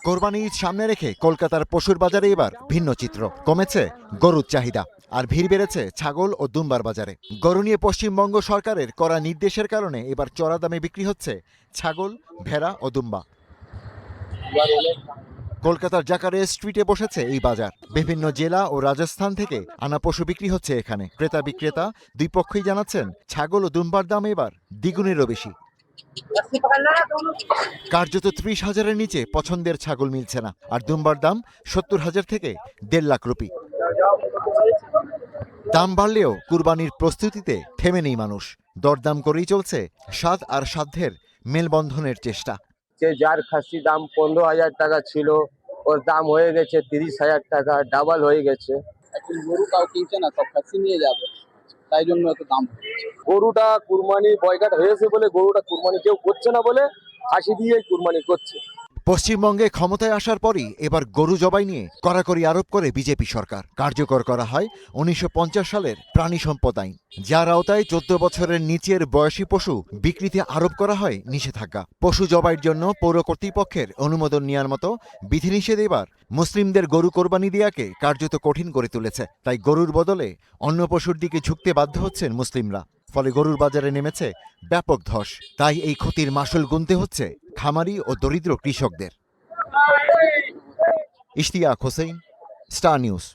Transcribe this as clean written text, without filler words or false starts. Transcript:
কোরবানি ঈদ সামনে রেখে কলকাতার পশুর বাজারে এবার ভিন্ন চিত্র। কমেছে গরুর চাহিদা, আর ভিড় বেড়েছে ছাগল ও দুম্বার বাজারে। গরু নিয়ে পশ্চিমবঙ্গ সরকারের কড়া নির্দেশের কারণে এবার চড়া দামে বিক্রি হচ্ছে ছাগল, ভেড়া ও দুম্বা। কলকাতার জাকারিয়া স্ট্রিটে বসেছে এই বাজার। বিভিন্ন জেলা ও রাজস্থান থেকে আনা পশু বিক্রি হচ্ছে এখানে। ক্রেতা বিক্রেতা দুই পক্ষই জানাচ্ছেন ছাগল ও দুম্বার দাম এবার দ্বিগুণেরও বেশি। কার্যত 30,000-এর নিচে পছন্দের ছাগল মিলছে না, আর দুম্বার দাম 70,000 থেকে 1.5 লাখ রুপি। দাম বাড়লেও কুরবানির প্রস্তুতিতে থেমে নেই মানুষ। দরদাম করেই চলছে স্বাদ আর সাধ্যের মেলবন্ধনের চেষ্টা। যার খাসি দাম 15,000 টাকা ছিল, ওর দাম হয়ে গেছে 30,000 টাকা, ডাবল হয়ে গেছে। এখন গরু কাউ কিনছে না, সব খাসি নিয়ে যাবে, তাই জন্য এত দাম হচ্ছে। গরুটা কুরবানি বয়কট হয়েছে বলে, গরুটা কুরবানি কেউ করছে না বলে খাসি দিয়ে কুরবানি করছে। পশ্চিমবঙ্গে ক্ষমতায় আসার পরই এবার গরু জবাই নিয়ে কড়াকড়ি আরোপ করে বিজেপি সরকার। কার্যকর করা হয় 1950 সালের প্রাণী সম্পদ আইন, যার আওতায় 14 বছরের নিচের বয়সী পশু বিক্রিতে আরোপ করা হয় নিষেধাজ্ঞা। পশু জবাইয়ের জন্য পৌর কর্তৃপক্ষের অনুমোদন নেওয়ার মতো বিধিনিষেধ এবার মুসলিমদের গরু কোরবানি দেয়াকে কার্যত কঠিন করে তুলেছে। তাই গরুর বদলে অন্য পশুর দিকে ঝুঁকতে বাধ্য হচ্ছেন মুসলিমরা। ফলে গরুর বাজারে নেমেছে ব্যাপক ধস। তাই এই ক্ষতির মাসুল গুনতে হচ্ছে খামারি ও দরিদ্র কৃষকদের। Ishtiaq Hossain, star news.